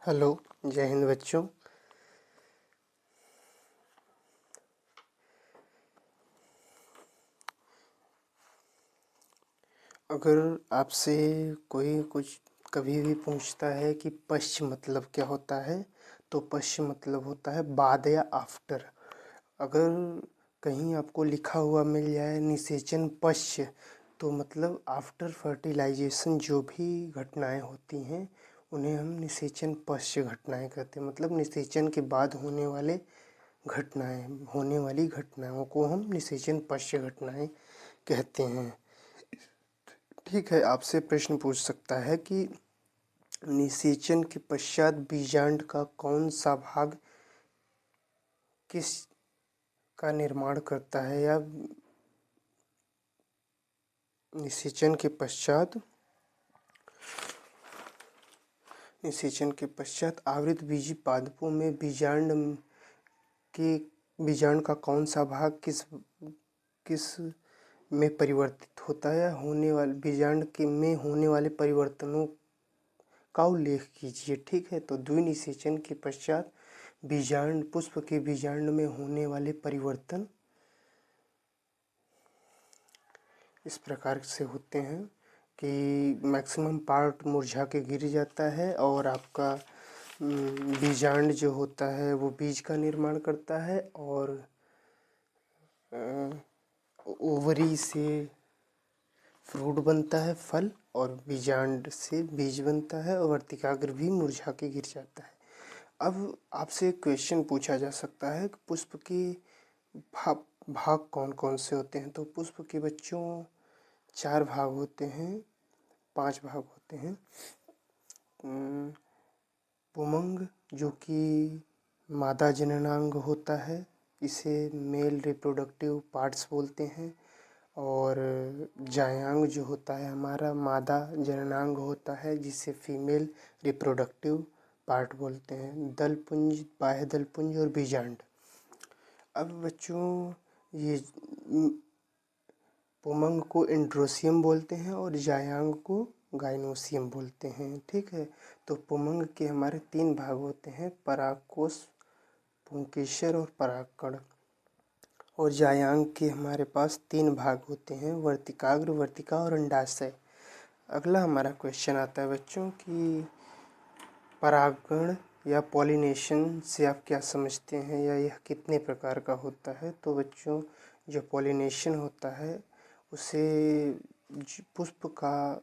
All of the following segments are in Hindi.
हेलो, जय हिंद बच्चों। अगर आपसे कोई कुछ कभी भी पूछता है कि पश्च मतलब क्या होता है, तो पश्च मतलब होता है बाद या आफ्टर। अगर कहीं आपको लिखा हुआ मिल जाए निषेचन पश्च, तो मतलब आफ्टर फर्टिलाइजेशन जो भी घटनाएं होती हैं उन्हें हम निषेचन पश्च घटनाएं कहते हैं। मतलब निषेचन के बाद होने वाली घटनाओं को हम निषेचन पश्च घटनाएं कहते हैं। ठीक है, आपसे प्रश्न पूछ सकता है कि निषेचन के पश्चात बीजांड का कौन सा भाग किस का निर्माण करता है, या निषेचन के पश्चात आवृत बीजी पादपों में बीजांड का कौन सा भाग किस में परिवर्तित होता है, या होने वाले बीजांड के में होने वाले परिवर्तनों का उल्लेख कीजिए। ठीक है, तो द्विनिषेचन के पश्चात पुष्प के बीजांड में होने वाले परिवर्तन इस प्रकार से होते हैं कि मैक्सिमम पार्ट मुरझा के गिर जाता है, और आपका बीजांड जो होता है वो बीज का निर्माण करता है, और ओवरी से फ्रूट बनता है, फल, और बीजांड से बीज बनता है, और वर्तिकाग्र भी मुरझा के गिर जाता है। अब आपसे एक क्वेश्चन पूछा जा सकता है कि पुष्प के भाग कौन कौन से होते हैं। तो पुष्प के बच्चों 4 भाग होते हैं, 5 भाग होते हैं। पुमंग जो कि मादा जननांग होता है, इसे मेल रिप्रोडक्टिव पार्ट्स बोलते हैं। और जायांग जो होता है हमारा मादा जननांग होता है, जिसे फीमेल रिप्रोडक्टिव पार्ट बोलते हैं। दलपुंज, बाह्य दलपुंज और बीजांड। अब बच्चों ये पुमंग को एंड्रोसियम बोलते हैं और जायांग को गाइनोसियम बोलते हैं। ठीक है, तो पुमंग के हमारे 3 भाग होते हैं, परागकोश, पुंकेसर और परागकण। और जायांग के हमारे पास 3 भाग होते हैं, वर्तिकाग्र, वर्तिका और अंडाशय। अगला हमारा क्वेश्चन आता है बच्चों कि परागण या पॉलिनेशन से आप क्या समझते हैं, या यह कितने प्रकार का होता है। तो बच्चों, जो पॉलिनेशन होता है उसे पुष्प का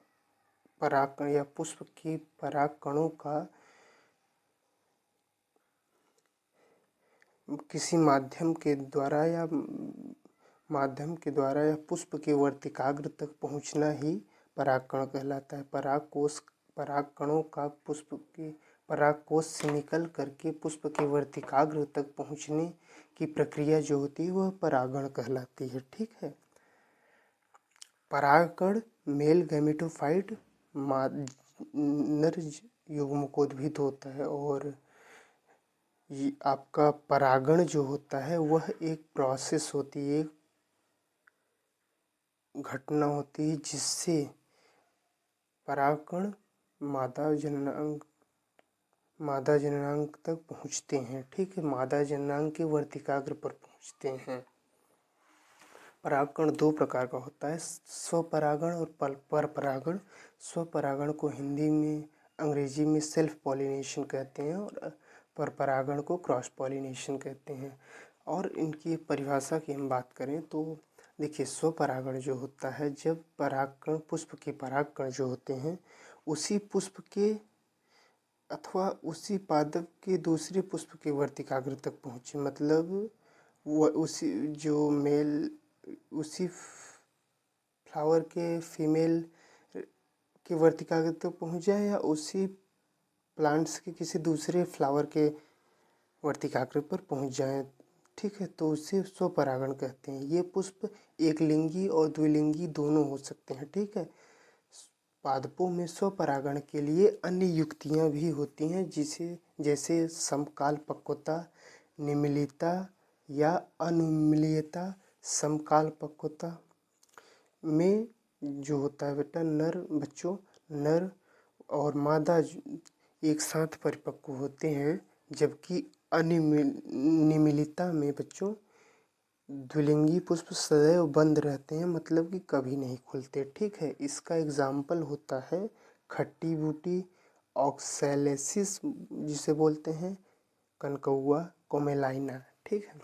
परागकण या पुष्प की परागकणों का किसी माध्यम के द्वारा या पुष्प के वर्तिकाग्र तक पहुंचना ही परागकण कहलाता है। परागकणों का पुष्प के परागकोश से निकल करके पुष्प के वर्तिकाग्र तक पहुंचने की प्रक्रिया जो होती है वह परागण कहलाती है। ठीक है, परागकण मेल गैमेटोफाइट नर युग्मकोद्भिद होता है, और ये आपका परागण जो होता है वह एक प्रोसेस होती है, एक घटना होती है जिससे परागकण मादा जननांग तक पहुंचते हैं। ठीक है, मादा जननांग के वर्तिकाग्र पर पहुंचते हैं। परागकण 2 प्रकार का होता है, स्वपरागण और परपरागण। स्वपरागण को हिंदी में, अंग्रेजी में सेल्फ पॉलिनेशन कहते हैं, और परपरागण को क्रॉस पॉलिनेशन कहते हैं। और इनकी परिभाषा की हम बात करें तो देखिए, स्वपरागण जो होता है, जब परागकण पुष्प के परागकण जो होते हैं उसी पुष्प के अथवा उसी पादप के दूसरे पुष्प के वर्तिकाग्र तक पहुँचे। मतलब वो उसी फ्लावर के फीमेल के वर्तिकाग्र तक पहुँच जाए, या उसी प्लांट्स के किसी दूसरे फ्लावर के वर्तिकाग्र पर पहुँच जाए। ठीक है, तो उसे स्वपरागण कहते हैं। ये पुष्प एक लिंगी और द्विलिंगी दोनों हो सकते हैं। ठीक है, पादपों में स्वपरागण के लिए अन्य युक्तियां भी होती हैं, जैसे समकाल पक्वता, निमिलियता या अनुमिलियता। समकाल पक्वता में जो होता है बेटा, नर और मादा एक साथ परिपक्व होते हैं, जबकि अनिमिलिता में बच्चों द्विलिंगी पुष्प सदैव बंद रहते हैं, मतलब कि कभी नहीं खुलते। ठीक है, इसका एग्जाम्पल होता है खट्टी बूटी, ऑक्सैलेसिस जिसे बोलते हैं, कनकौआ, कोमेलाइना। ठीक है,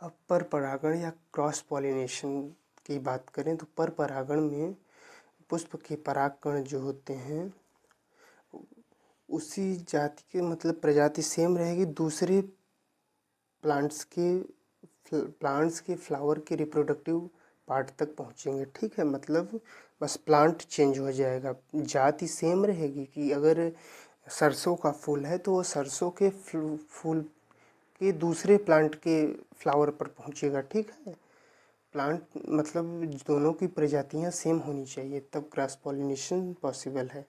अब पर परागण या क्रॉस पॉलिनेशन की बात करें तो पर परागण में पुष्प के परागकण जो होते हैं उसी जाति के, मतलब प्रजाति सेम रहेगी, दूसरे प्लांट्स के फ्लावर के रिप्रोडक्टिव पार्ट तक पहुंचेंगे। ठीक है, मतलब बस प्लांट चेंज हो जाएगा, जाति सेम रहेगी। कि अगर सरसों का फूल है तो वो सरसों के फूल के दूसरे प्लांट के फ्लावर पर पहुंचेगा। ठीक है, प्लांट मतलब दोनों की प्रजातियां सेम होनी चाहिए, तब क्रॉस पॉलिनेशन पॉसिबल है।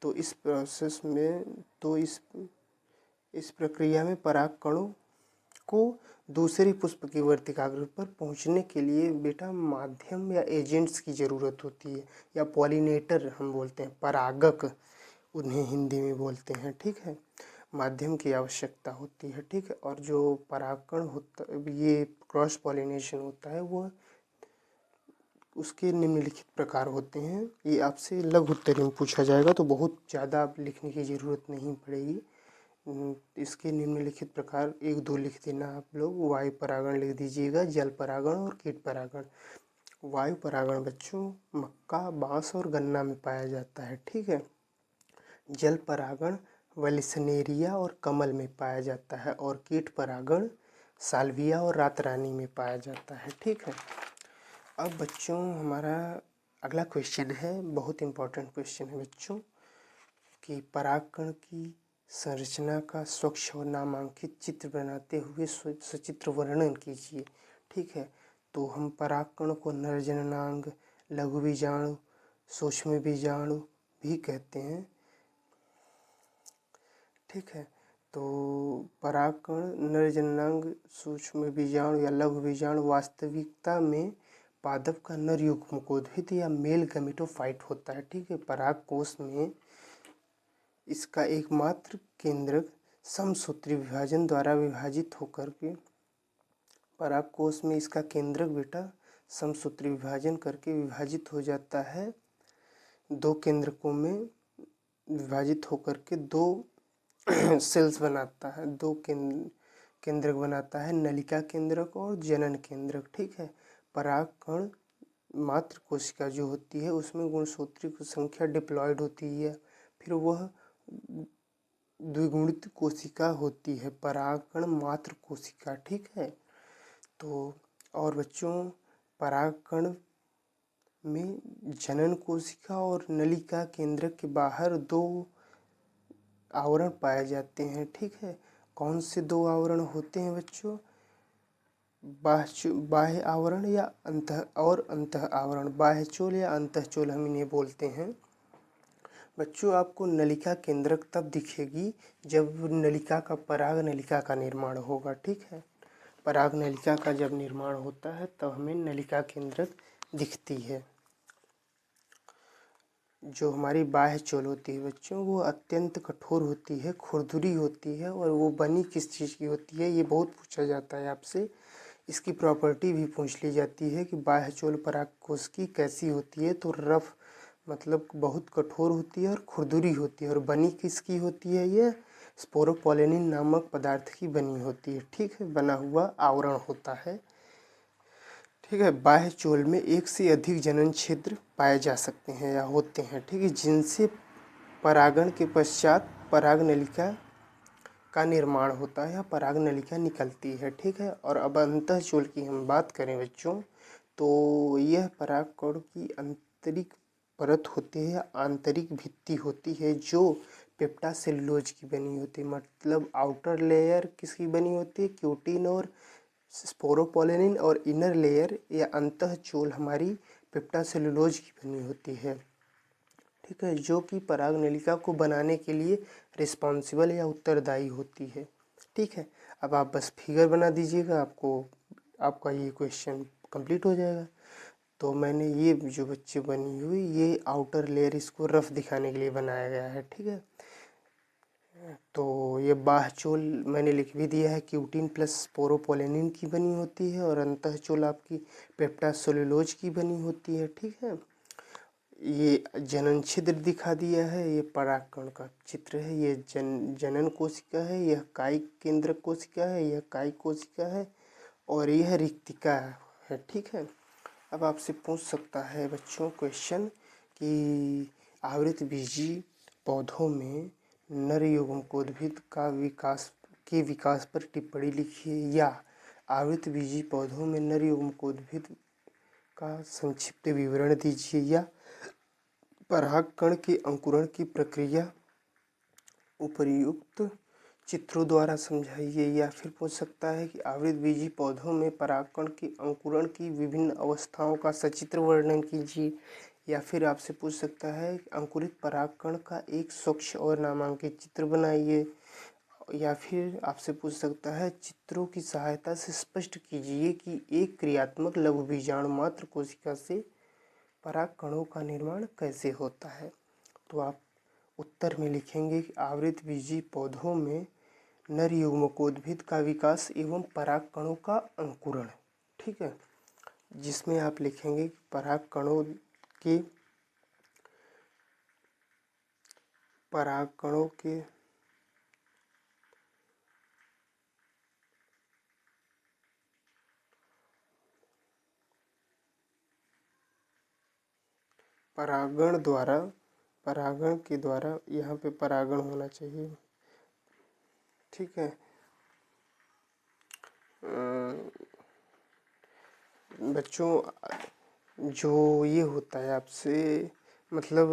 तो इस प्रोसेस में तो इस प्रक्रिया में परागकणों को दूसरे पुष्प की वर्तिकाग्र पर पहुंचने के लिए बेटा माध्यम या एजेंट्स की ज़रूरत होती है, या पॉलिनेटर हम बोलते हैं, परागक उन्हें हिंदी में बोलते हैं। ठीक है, माध्यम की आवश्यकता होती है। ठीक है, और जो परागकण होता, ये क्रॉस पॉलिनेशन होता है, वो उसके निम्नलिखित प्रकार होते हैं। ये आपसे लघु उत्तरीय में पूछा जाएगा, तो बहुत ज़्यादा आप लिखने की ज़रूरत नहीं पड़ेगी। इसके निम्नलिखित प्रकार 1-2 लिख देना आप लोग। वायु परागण लिख दीजिएगा, जल परागण और कीट परागण। वायु परागण बच्चों मक्का, बांस और गन्ना में पाया जाता है। ठीक है, जल परागण वेलिसनेरिया और कमल में पाया जाता है, और कीट परागण साल्विया और रातरानी में पाया जाता है। ठीक है, अब बच्चों हमारा अगला क्वेश्चन है, बहुत इम्पोर्टेंट क्वेश्चन है बच्चों, कि परागकण की संरचना का स्वच्छ और नामांकित चित्र बनाते हुए सचित्र वर्णन कीजिए। ठीक है, तो हम परागकण को नर जननांग, लघु बीजाणु, सूक्ष्म बीजाणु भी कहते हैं। ठीक है, तो परागकण नर जननांग, सूक्ष्म बीजाणु या लघु बीजाणु वास्तविकता में पादप का नर युग्मकोद्भिद या मेल गैमेटोफाइट होता है। ठीक है, पराग कोश में इसका एकमात्र केंद्रक समसूत्री विभाजन द्वारा विभाजित होकर के, पराग कोश में इसका केंद्रक बेटा समसूत्री विभाजन करके विभाजित हो जाता है, 2 केंद्रकों में विभाजित होकर के 2 सेल्स बनाता है, 2 केंद्रक बनाता है, नलिका केंद्रक और जनन केंद्रक। ठीक है, परागकण मात्र कोशिका जो होती है उसमें गुणसूत्री की संख्या डिप्लॉयड होती है, फिर वह द्विगुणित कोशिका होती है, परागकण मात्र कोशिका। ठीक है, तो और बच्चों परागकण में जनन कोशिका और नलिका केंद्रक के बाहर 2 आवरण पाए जाते हैं। ठीक है, कौन से 2 आवरण होते हैं बच्चों? बाह्य आवरण या अंतः आवरण, बाह्यचोल या अंतःचोल हम इन्हें बोलते हैं। बच्चों आपको नलिका केंद्रक तब दिखेगी जब नलिका का पराग नलिका का निर्माण होगा। ठीक है, पराग नलिका का जब निर्माण होता है तब हमें नलिका केंद्रक दिखती है। जो हमारी बाह्य चोल होती है बच्चों, वो अत्यंत कठोर होती है, खुरदुरी होती है, और वो बनी किस चीज़ की होती है ये बहुत पूछा जाता है आपसे। इसकी प्रॉपर्टी भी पूछ ली जाती है कि बाह्य चोल परागकोश की कैसी होती है, तो रफ मतलब बहुत कठोर होती है और खुरदुरी होती है, और बनी किसकी होती है, ये स्पोरोपोलेनिन नामक पदार्थ की बनी होती है। ठीक है, बना हुआ आवरण होता है। ठीक है, बाह्य चोल में 1 से अधिक जनन क्षेत्र पाए जा सकते हैं या होते हैं। ठीक है, जिनसे परागण के पश्चात पराग नलिका का निर्माण होता है या पराग नलिका निकलती है। ठीक है, और अब अंतःचोल की हम बात करें बच्चों, तो यह परागकण की आंतरिक परत होती है, आंतरिक भित्ति होती है, जो पेप्टा सेलुलोज की बनी होती है। मतलब आउटर लेयर किसकी बनी होती है, क्यूटिन और स्पोरोपोलेनिन, और इनर लेयर या अंतःचोल हमारी पेप्टा सेलुलोज की बनी होती है। ठीक है, जो कि पराग नलिका को बनाने के लिए रिस्पॉन्सिबल या उत्तरदायी होती है। ठीक है, अब आप बस फिगर बना दीजिएगा, आपका ये क्वेश्चन कंप्लीट हो जाएगा। तो मैंने ये जो बच्चे बनी हुई ये आउटर लेयर इसको रफ दिखाने के लिए बनाया गया है। ठीक है, तो ये बाह्यचोल मैंने लिख भी दिया है, क्यूटीन प्लस स्पोरोपोलेनिन की बनी होती है, और अंतःचोल आपकी पेप्टासेलुलोज की बनी होती है। ठीक है, ये जनन छिद्र दिखा दिया है, ये परागकण का चित्र है, ये जनन कोशिका है, यह कायिक केंद्रक कोशिका है, यह कायिक कोशिका है, और यह रिक्तिका है। ठीक है, अब आपसे पूछ सकता है बच्चों क्वेश्चन कि आवृतबीजी पौधों में नर युग्मकोद्भिद का विकास पर टिप्पणी लिखिए, या आवृतबीजी पौधों में नर युग्मकोद्भिद का संक्षिप्त विवरण दीजिए, या परागकण के अंकुरण की प्रक्रिया उपर्युक्त चित्रों द्वारा समझाइए। या फिर पूछ सकता है कि आवृतबीजी पौधों में परागकण के अंकुरण की विभिन्न अवस्थाओं का सचित्र वर्णन कीजिए। या फिर आपसे पूछ सकता है कि अंकुरित परागकण का एक स्वच्छ और नामांकित चित्र बनाइए। या फिर आपसे पूछ सकता है चित्रों की सहायता से स्पष्ट कीजिए कि एक क्रियात्मक लघु बीजाणु मात्र कोशिका से परागकणों का निर्माण कैसे होता है। तो आप उत्तर में लिखेंगे कि आवृतबीजी पौधों में नर युग्मकोद्भिद का विकास एवं परागकणों का अंकुरण। ठीक है, जिसमें आप लिखेंगे कि परागकणों के परागण के द्वारा यहाँ पे परागण होना चाहिए। ठीक है, बच्चों जो ये होता है आपसे मतलब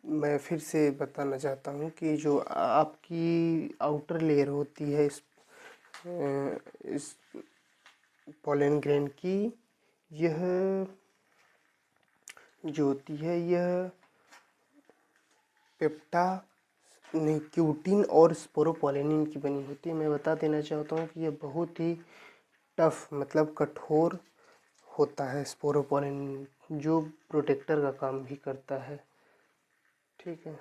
मैं फिर से बताना चाहता हूँ कि जो आपकी आउटर लेयर होती है इस पोलन ग्रेन की, यह जो होती है यह क्यूटीन और स्पोरोपोलेनिन की बनी होती है। मैं बता देना चाहता हूँ कि यह बहुत ही टफ मतलब कठोर होता है स्पोरोपोलेनिन, जो प्रोटेक्टर का काम भी करता है। ठीक है,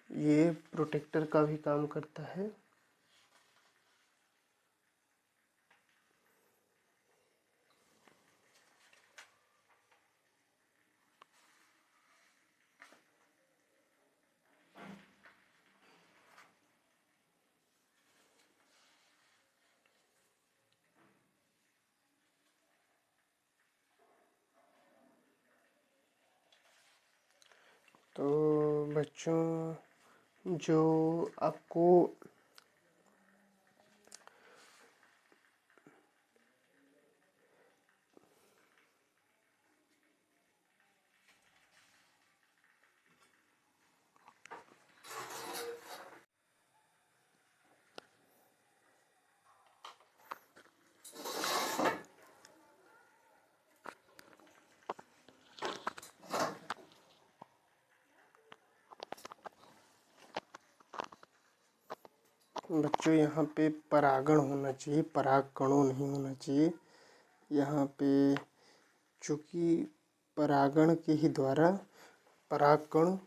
ये प्रोटेक्टर का भी काम करता है। तो बच्चों जो आपको यहाँ पे परागण होना चाहिए, परागकणों नहीं होना चाहिए। यहाँ पे चूँकि परागण के ही द्वारा परागकण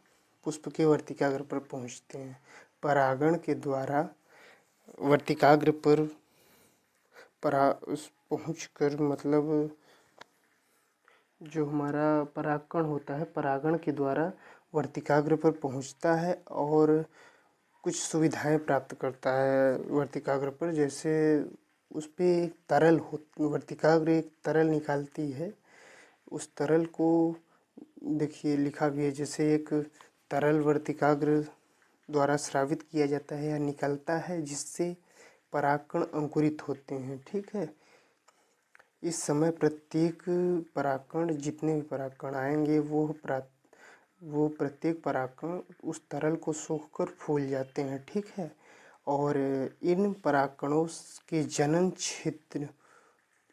पुष्प के वर्तिकाग्र पर पहुँचते हैं। परागण के द्वारा वर्तिकाग्र पर पहुँचकर मतलब जो हमारा परागकण होता है परागण के द्वारा वर्तिकाग्र पर पहुँचता है और कुछ सुविधाएं प्राप्त करता है वर्तिकाग्र पर। जैसे उस पे एक तरल वर्तिकाग्र एक तरल निकालती है, उस तरल को देखिए लिखा भी है, जैसे एक तरल वर्तिकाग्र द्वारा स्रावित किया जाता है या निकलता है, जिससे परागकण अंकुरित होते हैं। ठीक है, इस समय प्रत्येक परागकण जितने भी परागकण आएंगे वो प्रत्येक परागकण उस तरल को सोखकर फूल जाते हैं। ठीक है, और इन परागकणों के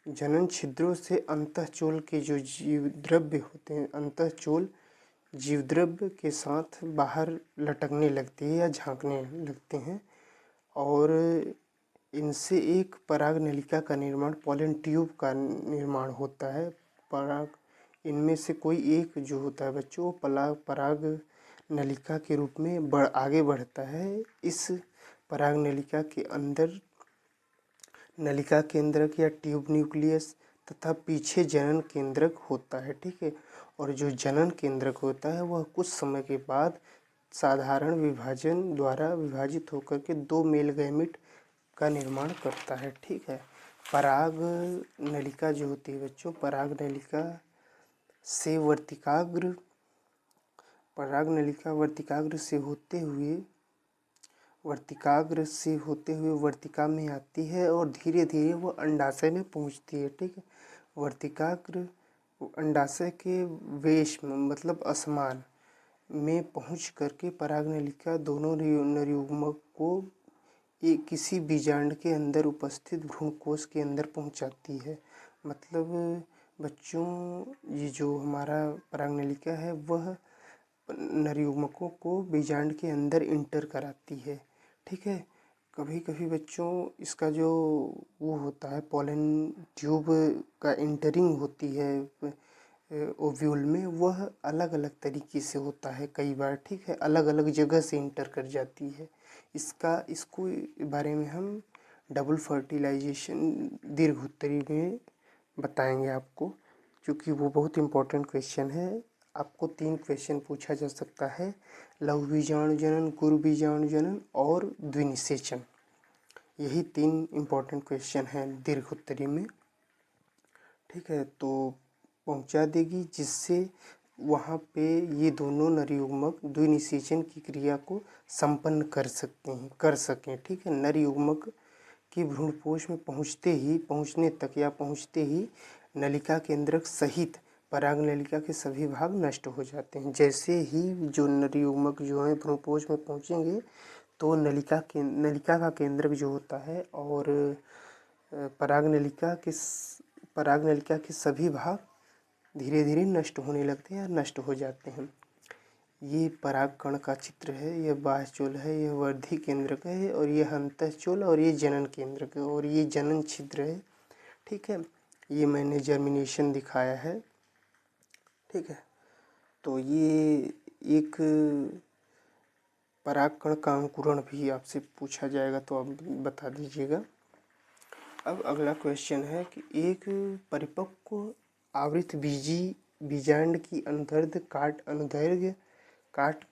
जनन छिद्रों से अंतःचोल के जो जीव द्रव्य होते हैं, अंतःचोल जीव द्रव्य के साथ बाहर लटकने लगते हैं या झांकने लगते हैं, और इनसे एक पराग नलिका का निर्माण, पॉलन ट्यूब का निर्माण होता है। इनमें से कोई एक जो होता है बच्चों पराग नलिका के रूप में आगे बढ़ता है। इस पराग नलिका के अंदर नलिका केंद्रक या ट्यूब न्यूक्लियस तथा पीछे जनन केंद्रक होता है, ठीक है। और जो जनन केंद्रक होता है वह कुछ समय के बाद साधारण विभाजन द्वारा विभाजित होकर के 2 मेल गैमीट का निर्माण करता है, ठीक है। पराग नलिका जो होती है बच्चों, पराग नलिका से वर्तिकाग्र से होते हुए वर्तिका में आती है और धीरे धीरे वह अंडाशय में पहुंचती है, ठीक है। वर्तिकाग्र अंडाशय के वेश में मतलब असमान में पहुंच करके पराग नलिका दोनों नरयुग्मक को एक किसी बीजांड के अंदर उपस्थित भ्रूणकोश के अंदर पहुंचाती है। मतलब बच्चों ये जो हमारा पराग नलिका है वह नरयुग्मकों को बीजांड के अंदर इंटर कराती है, ठीक है। कभी कभी बच्चों इसका जो वो होता है पॉलन ट्यूब का इंटरिंग होती है ओव्यूल में, वह अलग अलग तरीके से होता है कई बार, ठीक है। अलग अलग जगह से इंटर कर जाती है। इसको बारे में हम डबल फर्टिलाइजेशन दीर्घ उत्तरी में बताएंगे आपको, क्योंकि वो बहुत इम्पोर्टेंट क्वेश्चन है। आपको 3 क्वेश्चन पूछा जा सकता है, लघु बीजाणु जनन, गुरु बीजाणु जनन और द्विनिषेचन। यही 3 इम्पोर्टेंट क्वेश्चन हैं दीर्घ उत्तरी में, ठीक है। तो पहुंचा देगी जिससे वहाँ पे ये दोनों नरयुग्मक द्विनिषेचन की क्रिया को संपन्न कर सकें, ठीक है। नरयुग्मक की भ्रूणपोष में पहुँचते ही नलिका केंद्रक सहित पराग नलिका के सभी भाग नष्ट हो जाते हैं। जैसे ही जो नरयुग्मक जो है भ्रूणपोष में पहुँचेंगे तो नलिका का केंद्रक जो होता है और पराग नलिका के सभी भाग धीरे धीरे नष्ट होने लगते हैं या नष्ट हो जाते हैं। ये परागकण का चित्र है, यह बाह्यचोल है, यह वर्धी केंद्रक है और यह अंतःचोल और ये जनन केंद्रक है और ये जनन छिद्र है, ठीक है। ये मैंने जर्मिनेशन दिखाया है, ठीक है। तो ये एक परागकण का अंकुरण भी आपसे पूछा जाएगा तो आप बता दीजिएगा। अब अगला क्वेश्चन है कि एक परिपक्व आवृत बीजांड की अनुदैर्घ्य काट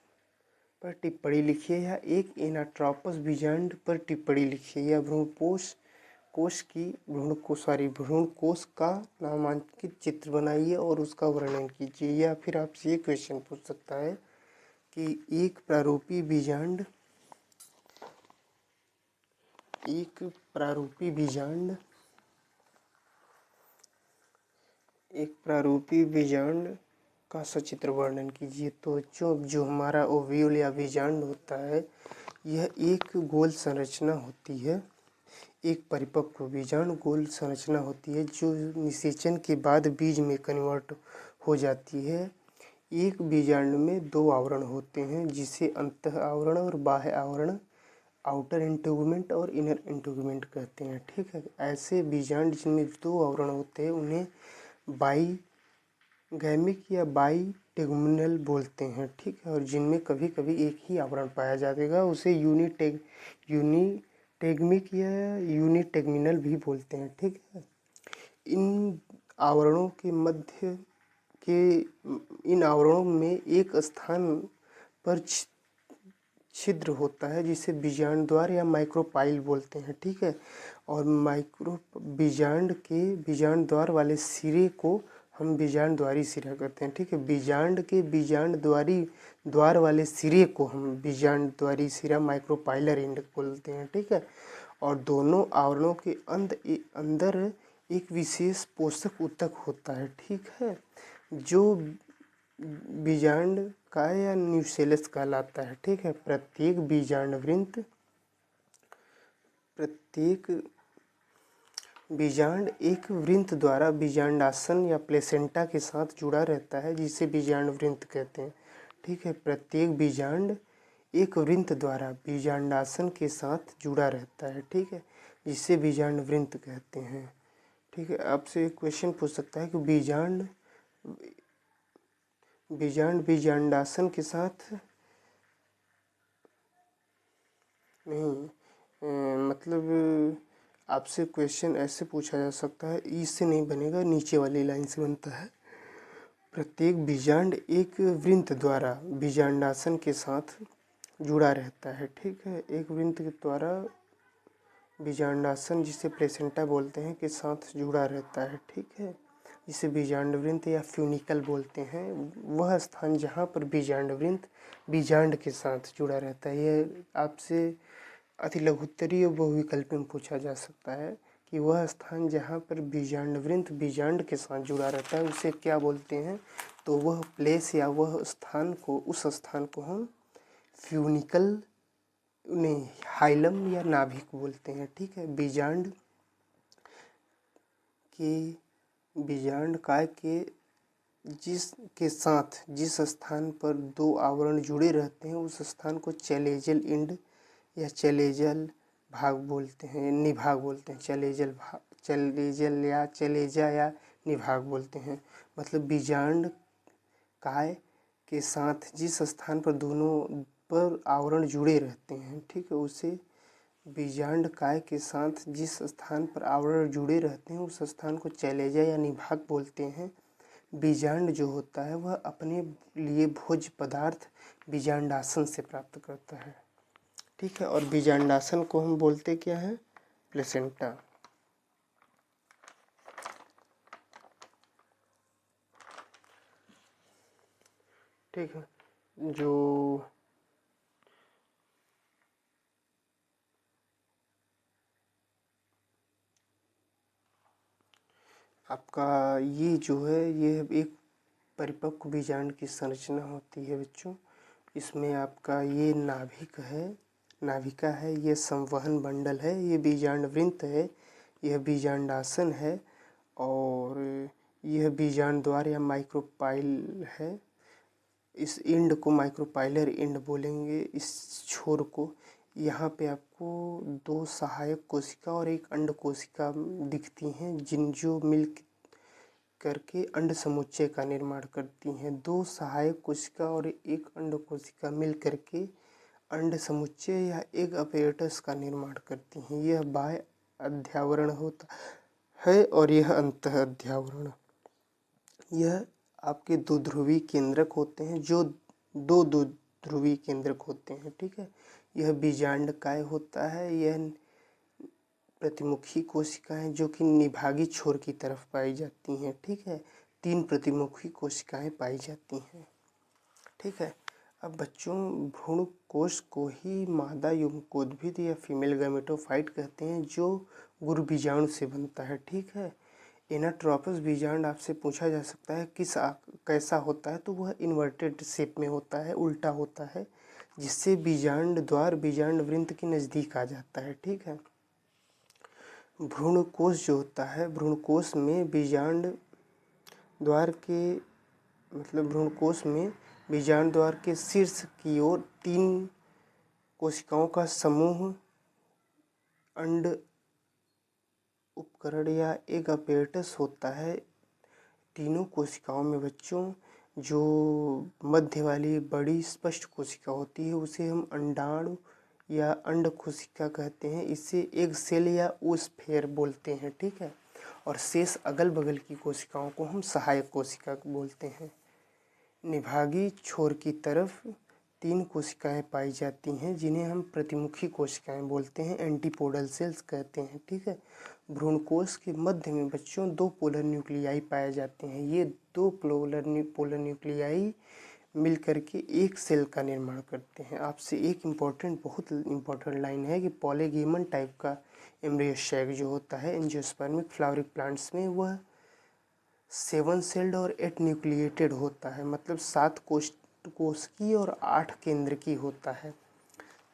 पर टिप्पणी लिखिए या एक एनाट्रोपस बीजांड पर टिप्पणी लिखिए या भ्रूणकोश का नामांकित चित्र बनाइए और उसका वर्णन कीजिए। या फिर आपसे ये क्वेश्चन पूछ सकता है कि एक प्रारूपी बीजांड का सचित्र वर्णन कीजिए। तो जो हमारा ओव्यूल या बीजांड होता है यह एक गोल संरचना होती है। एक परिपक्व बीजांड गोल संरचना होती है जो निषेचन के बाद बीज में कन्वर्ट हो जाती है। एक बीजांड में 2 आवरण होते हैं जिसे अंतः आवरण और बाह्य आवरण, आउटर इंटेगुमेंट और इनर इंटेगुमेंट कहते हैं, ठीक है। ऐसे बीजांड जिनमें 2 आवरण होते हैं उन्हें बाईगैमिक या बाईटेगुमिनल बोलते हैं, ठीक है। और जिनमें कभी कभी एक ही आवरण पाया जाएगा उसे यूनिटेगमिक या यूनिटेगमिनल भी बोलते हैं, ठीक है। इन आवरणों में एक स्थान पर छिद्र होता है जिसे बीजांड द्वार या माइक्रोपाइल बोलते हैं, ठीक है। और बीजांड द्वार वाले सिरे को हम बीजांड द्वारी सिरा कहते हैं, ठीक है। बीजांड द्वार वाले सिरे को हम बीजांड द्वारी सिरा माइक्रोपाइलर एंड बोलते हैं, ठीक है। और दोनों आवरणों के अंदर एक विशेष पोषक ऊतक होता है, ठीक है, जो बीजांड का या न्यूसेलस कहलाता है, ठीक है। प्रत्येक बीजांड एक वृंत द्वारा बीजांडासन या प्लेसेंटा के साथ जुड़ा रहता है जिसे बीजांड वृंत कहते हैं, ठीक है। प्रत्येक बीजांड एक वृंत द्वारा बीजांडासन के साथ जुड़ा रहता है, ठीक है, जिसे बीजांड वृंत कहते हैं, ठीक है। आपसे एक क्वेश्चन पूछ सकता है कि बीजांडासन के साथ नहीं, मतलब आपसे क्वेश्चन ऐसे पूछा जा सकता है, ई से नहीं बनेगा, नीचे वाली लाइन से बनता है। प्रत्येक बीजांड एक वृंत द्वारा बीजांडासन के साथ जुड़ा रहता है, ठीक है। एक वृंत के द्वारा बीजांडासन, जिसे प्लेसेंटा बोलते हैं, के साथ जुड़ा रहता है, ठीक है। जिसे बीजांड वृंत या फ्यूनिकल बोलते हैं, वह स्थान जहाँ पर बीजांड वृंत बीजांड के साथ जुड़ा रहता है। यह आपसे अति लघुत्तरीय बहुविकल्प में पूछा जा सकता है कि वह स्थान जहाँ पर बीजांड वृंत बीजांड के साथ जुड़ा रहता है उसे क्या बोलते हैं। तो वह प्लेस या वह स्थान को, उस स्थान को हम फ्यूनिकल नहीं, हाइलम या नाभिक बोलते हैं, ठीक है। बीजांड काय के जिसके साथ जिस स्थान पर दो आवरण जुड़े रहते हैं उस स्थान को चैलेजल इंड या चैलेजल भाग बोलते हैं, निभाग बोलते हैं। चैलेजल या चैलेजा या निभाग बोलते हैं। मतलब बीजांड काय के साथ जिस स्थान पर दोनों पर आवरण जुड़े रहते हैं, ठीक है, उसे बीजांड काय के साथ जिस स्थान पर आवरण जुड़े रहते हैं उस स्थान को चैलेजा या निभाग बोलते हैं। बीजांड जो होता है वह अपने लिए भोज्य पदार्थ बीजांडासन से प्राप्त करता है, ठीक है। और बीजांडासन को हम बोलते क्या है, प्लेसेंटा, ठीक है। जो आपका ये जो है, ये एक परिपक्व बीजांड की संरचना होती है बच्चों। इसमें आपका ये नाभिक है, नाभिका है, ये संवहन बंडल है, ये बीजांड वृंत है, यह बीजांडासन है, और यह बीजांड द्वार या माइक्रोपाइल है। इस इंड को माइक्रोपाइलर इंड बोलेंगे, इस छोर को। यहाँ पे आपको दो सहायक कोशिका और एक अंड कोशिका दिखती हैं, जो मिल करके अंड समुच्चय का निर्माण करती हैं। दो सहायक कोशिका और एक अंड कोशिका मिल करके अंड समुच्चय या एग अपैरेटस का निर्माण करती हैं। यह बाह्य अध्यावरण होता है और यह अंतः अध्यावरण। यह आपके दो ध्रुवी केंद्रक होते हैं, जो दो ध्रुवी केंद्रक होते हैं, ठीक है। यह बीजांड काय होता है, यह प्रतिमुखी कोशिकाएं जो कि निभागी छोर की तरफ पाई जाती हैं, ठीक है। 3 प्रतिमुखी कोशिकाएं पाई जाती हैं, ठीक है। अब बच्चों, भ्रूण कोश को ही मादा युग्मकोद्भिद या फीमेल गैमेटोफाइट कहते हैं, जो गुरु बीजाणु से बनता है, ठीक है। एनाट्रोपस बीजांड आपसे पूछा जा सकता है कैसा होता है, तो वह इन्वर्टेड शेप में होता है, उल्टा होता है, जिससे बीजांड द्वार बीजांड वृंत के नज़दीक आ जाता है, ठीक है। भ्रूणकोश जो होता है, भ्रूणकोश में बीजांड द्वार के भ्रूणकोश में बीजांड द्वार के शीर्ष की ओर 3 कोशिकाओं का समूह अंड उपकरण या एग अपैरेटस होता है। तीनों कोशिकाओं में बच्चों, जो मध्य वाली बड़ी स्पष्ट कोशिका होती है उसे हम अंडाणु या अंड कोशिका कहते हैं। इसे एग सेल या ओस्फेयर बोलते हैं, ठीक है। और शेष अगल बगल की कोशिकाओं को हम सहायक कोशिका बोलते हैं। निभागी छोर की तरफ 3 कोशिकाएं पाई जाती हैं, जिन्हें हम प्रतिमुखी कोशिकाएं बोलते हैं, एंटीपोडल सेल्स कहते हैं, ठीक है। भ्रूणकोश के मध्य में बच्चों 2 पोलर न्यूक्लियाई पाए जाते हैं। ये 2 पोलर न्यूक्लियाई मिल करके एक सेल का निर्माण करते हैं। आपसे एक बहुत इम्पोर्टेंट लाइन है कि पॉलीगेमन टाइप का एम्ब्रियो सैक जो होता है एंजियोस्पर्मिक फ्लावरिंग प्लांट्स में, वह 7 सेल्ड और 8 न्यूक्लिएटेड होता है। मतलब 7 कोशिकी और 8 केंद्रकी होता है।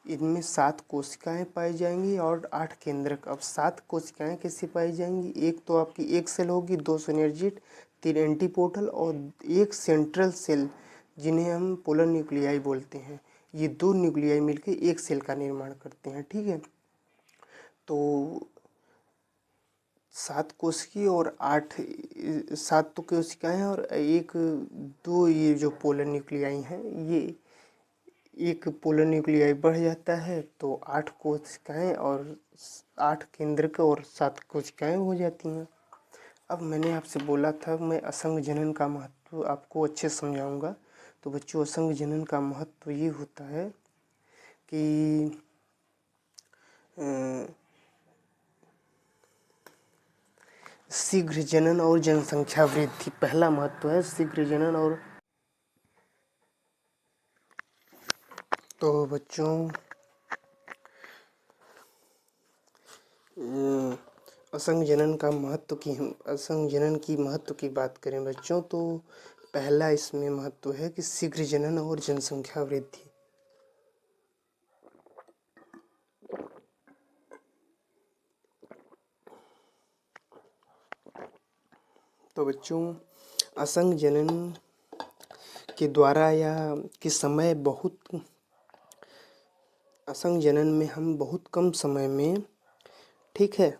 इनमें 7 कोशिकाएं पाई जाएंगी और 8 केंद्रक। अब 7 कोशिकाएं कैसे पाई जाएंगी, एक तो आपकी एक सेल होगी, 2 सिनर्जिड, 3 एंटीपोटल और एक सेंट्रल सेल, जिन्हें हम पोलर न्यूक्लियाई बोलते हैं। ये 2 न्यूक्लियाई मिलकर एक सेल का निर्माण करते हैं, ठीक है। तो 7 कोशिकीय और 7 तो कोशिकाएं और एक दो ये जो पोलर न्यूक्लियाई हैं, ये एक पोलर न्यूक्लियाई बढ़ जाता है तो 8 कोशिकाएं और 8 केंद्रक और 7 कोशिकाएं हो जाती हैं। अब मैंने आपसे बोला था मैं असंग जनन का महत्व आपको अच्छे से समझाऊंगा। तो बच्चों, असंग जनन का महत्व ये होता है कि शीघ्र जनन और जनसंख्या वृद्धि। पहला महत्व है शीघ्र जनन और। तो बच्चों, असंग जनन की महत्व की बात करें बच्चों, तो पहला इसमें महत्व है कि शीघ्र जनन और जनसंख्या वृद्धि। तो बच्चों, असंग जनन के द्वारा या के समय असंग जनन में हम बहुत कम समय में, ठीक है,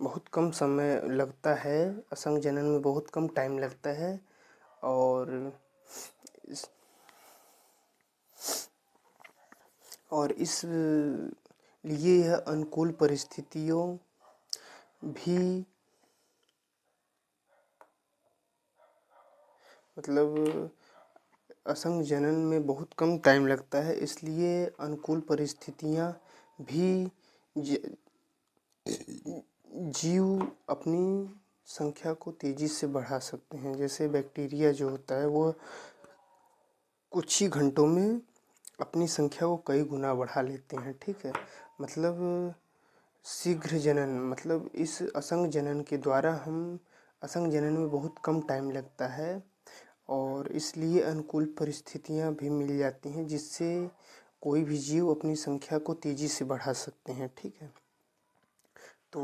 बहुत कम समय लगता है। असंग जनन में बहुत कम टाइम लगता है और इस लिए यह अनुकूल परिस्थितियों भी, मतलब असंग जनन में बहुत कम टाइम लगता है, इसलिए अनुकूल परिस्थितियां भी जीव अपनी संख्या को तेजी से बढ़ा सकते हैं। जैसे बैक्टीरिया जो होता है वो कुछ ही घंटों में अपनी संख्या को कई गुना बढ़ा लेते हैं, ठीक है। मतलब शीघ्र जनन, मतलब इस असंग जनन के द्वारा असंग जनन में बहुत कम टाइम लगता है और इसलिए अनुकूल परिस्थितियां भी मिल जाती हैं जिससे कोई भी जीव अपनी संख्या को तेजी से बढ़ा सकते हैं, ठीक है। तो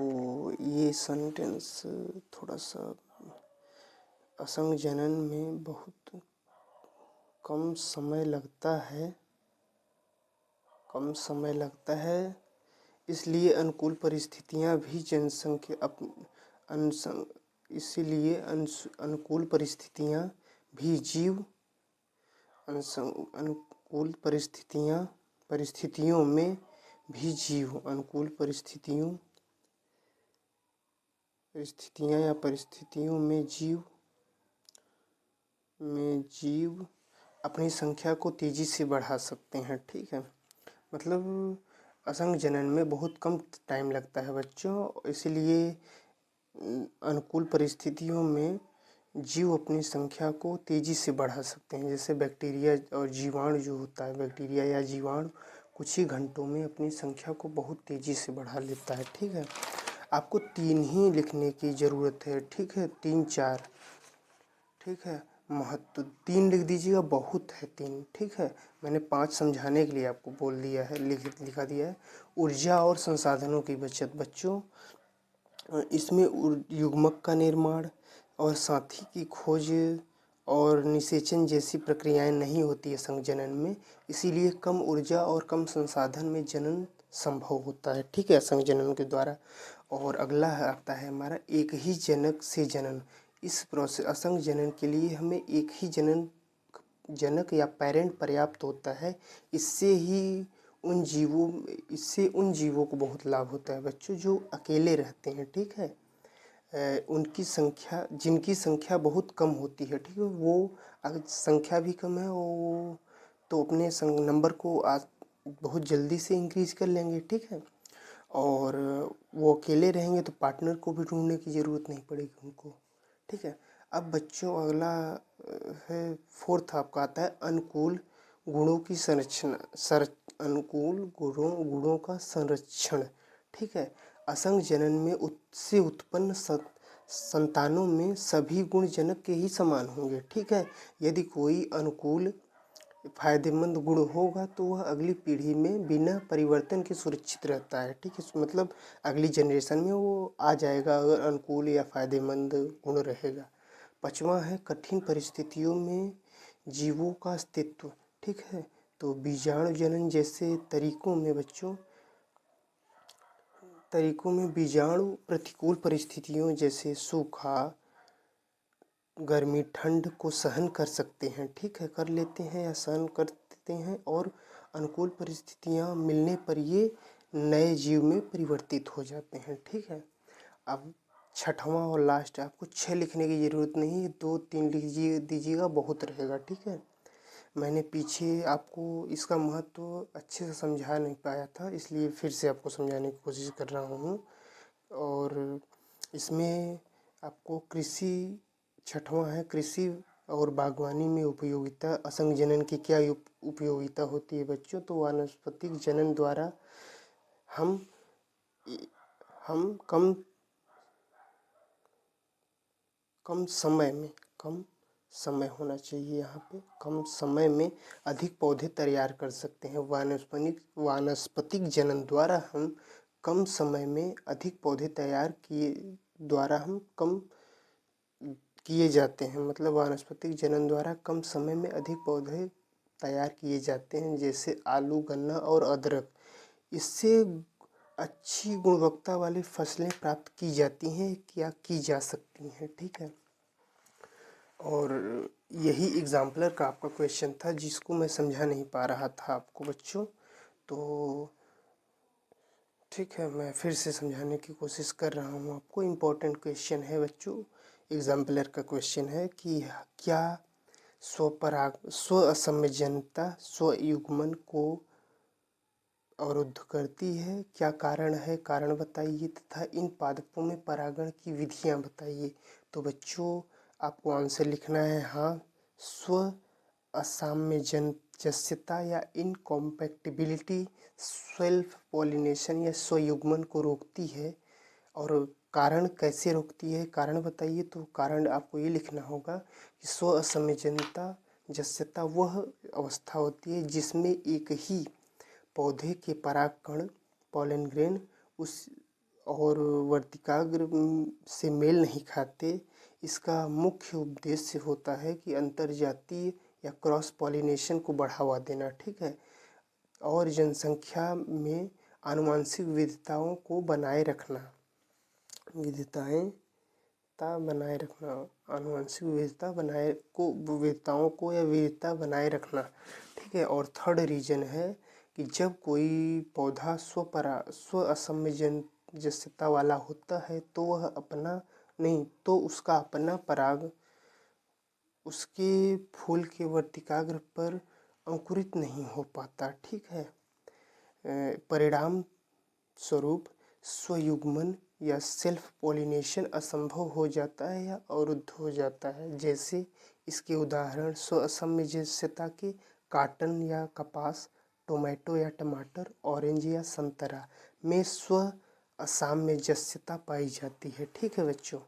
ये सेंटेंस थोड़ा सा, असंग जनन में बहुत कम समय लगता है, इसलिए अनुकूल परिस्थितियां भी अनुकूल परिस्थितियों में भी जीव अपनी संख्या को तेजी से बढ़ा सकते हैं, ठीक है। मतलब असंग जनन में बहुत कम टाइम लगता है बच्चों, इसलिए अनुकूल परिस्थितियों में जीव अपनी संख्या को तेजी से बढ़ा सकते हैं। जैसे बैक्टीरिया और जीवाणु जो होता है, बैक्टीरिया या जीवाणु कुछ ही घंटों में अपनी संख्या को बहुत तेजी से बढ़ा लेता है, ठीक है। आपको 3 ही लिखने की ज़रूरत है, ठीक है, 3-4, ठीक है। महत्व 3 लिख दीजिएगा, बहुत है 3, ठीक है। मैंने 5 समझाने के लिए आपको बोल दिया है, लिखा दिया है। ऊर्जा और संसाधनों की बचत बच्चों, इसमें युग्मक का निर्माण और साथी की खोज और निषेचन जैसी प्रक्रियाएं नहीं होती है संजनन में, इसीलिए कम ऊर्जा और कम संसाधन में जनन संभव होता है, ठीक है, संजनन के द्वारा। और अगला आता है हमारा एक ही जनक से जनन। इस प्रोसेस असंग जनन के लिए हमें एक ही जनक या पेरेंट पर्याप्त होता है। इससे उन जीवों को बहुत लाभ होता है बच्चों जो अकेले रहते हैं, ठीक है। जिनकी संख्या बहुत कम होती है, ठीक है, वो अगर संख्या भी कम है वो तो अपने नंबर को आज बहुत जल्दी से इंक्रीज कर लेंगे, ठीक है। और वो अकेले रहेंगे तो पार्टनर को भी ढूंढने की ज़रूरत नहीं पड़ेगी उनको, ठीक है। अब बच्चों अगला है 4th आपका आता है अनुकूल गुणों की गुणों का संरक्षण, ठीक है। असंग जनन में उससे उत्पन्न संतानों में सभी गुण जनक के ही समान होंगे, ठीक है। यदि कोई अनुकूल फायदेमंद गुण होगा तो वह अगली पीढ़ी में बिना परिवर्तन के सुरक्षित रहता है, ठीक है। मतलब अगली जनरेशन में वो आ जाएगा अगर अनुकूल या फायदेमंद गुण रहेगा। 5वां है कठिन परिस्थितियों में जीवों का अस्तित्व, ठीक है। तो बीजाणु जनन जैसे तरीकों में बच्चों तरीकों में बीजाणु प्रतिकूल परिस्थितियों जैसे सूखा, गर्मी, ठंड को सहन कर सकते हैं, ठीक है, कर लेते हैं या सहन कर देते हैं, और अनुकूल परिस्थितियां मिलने पर ये नए जीव में परिवर्तित हो जाते हैं, ठीक है। अब छठवां और लास्ट, आपको 6 लिखने की ज़रूरत नहीं है, 2-3 लिख दीजिएगा, बहुत रहेगा, ठीक है। मैंने पीछे आपको इसका महत्व अच्छे से समझा नहीं पाया था, इसलिए फिर से आपको समझाने की कोशिश कर रहा हूँ। और इसमें आपको कृषि, छठवां है कृषि और बागवानी में उपयोगिता, असंग जनन की क्या उपयोगिता होती है बच्चों। तो वानस्पतिक जनन द्वारा हम कम समय होना चाहिए, यहाँ पे कम समय में अधिक पौधे तैयार कर सकते हैं। वानस्पतिक जनन द्वारा हम कम समय में अधिक पौधे किए जाते हैं, मतलब वानस्पतिक जनन द्वारा कम समय में अधिक पौधे तैयार किए जाते हैं, जैसे आलू, गन्ना और अदरक। इससे अच्छी गुणवत्ता वाली फसलें प्राप्त की जाती हैं, क्या की जा सकती हैं, ठीक है। और यही एग्जाम्पलर का आपका क्वेश्चन था, जिसको मैं समझा नहीं पा रहा था आपको बच्चों। तो ठीक है, मैं फिर से समझाने की कोशिश कर रहा हूँ आपको। इम्पोर्टेंट क्वेश्चन है बच्चों, एग्जाम्पलर का क्वेश्चन है कि क्या स्व असमंजसता स्वयुग्मन को अवरुद्ध करती है, क्या कारण है, कारण बताइए, तथा इन पादपों में परागण की विधियां बताइए। तो बच्चों आपको आंसर लिखना है हाँ, स्व असामंजस्यता या इनकॉम्पैटिबिलिटी सेल्फ पॉलिनेशन या स्वयुग्मन को रोकती है। और कारण कैसे रोकती है, कारण बताइए। तो कारण आपको ये लिखना होगा कि स्व असमंजसता वह अवस्था होती है जिसमें एक ही पौधे के परागकण पॉलन ग्रेन उस और वर्तिकाग्र से मेल नहीं खाते। इसका मुख्य उद्देश्य होता है कि अंतर्जातीय या क्रॉस पॉलिनेशन को बढ़ावा देना, ठीक है, और जनसंख्या में आनुवंशिक विविधताओं को बनाए रखना, आनुवंशिक विविधताओं को या विविधता बनाए रखना, ठीक है। और थर्ड रीजन है कि जब कोई पौधा स्व असमंजसता वाला होता है तो वह उसका अपना पराग उसके फूल के वर्तिकाग्र पर अंकुरित नहीं हो पाता, ठीक है। परिणाम स्वरूप स्वयुग्मन या सेल्फ पॉलिनेशन असंभव हो जाता है या अवरुद्ध हो जाता है। जैसे इसके उदाहरण स्व असमंजसता के काटन या कपास, टोमेटो या टमाटर, ऑरेंज या संतरा में स्व असामंजस्यता पाई जाती है, ठीक है बच्चों।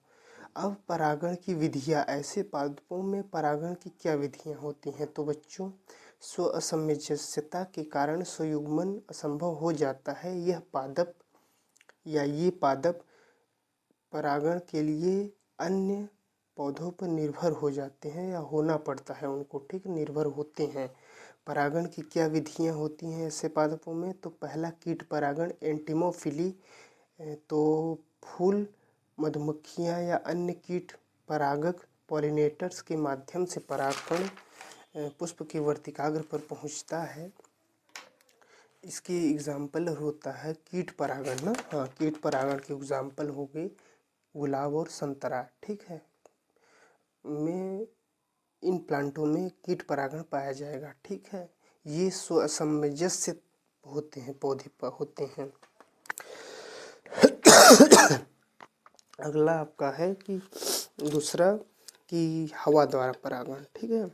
अब परागण की विधियां, ऐसे पादपों में परागण की क्या विधियां होती हैं। तो बच्चों स्व असमंजस्यता के कारण स्वयुग्मन असंभव हो जाता है। ये पादप परागण के लिए अन्य पौधों पर निर्भर हो जाते हैं या होना पड़ता है उनको, ठीक, निर्भर होते हैं। परागण की क्या विधियां होती हैं ऐसे पादपों में। तो पहला कीट परागण एंटिमोफिली, तो फूल मधुमक्खियां या अन्य कीट परागक पॉलिनेटर्स के माध्यम से परागकण पुष्प के वर्तिकाग्र पर पहुंचता है। इसके एग्जाम्पल होता है कीट परागण ना, हाँ, कीट परागण के एग्जाम्पल हो गए गुलाब और संतरा, ठीक है, में इन प्लांटों में कीट परागण पाया जाएगा, ठीक है। ये स्व असमंजस्य होते हैं, पौधे पर होते हैं। अगला आपका है कि दूसरा कि हवा द्वारा परागण, ठीक है।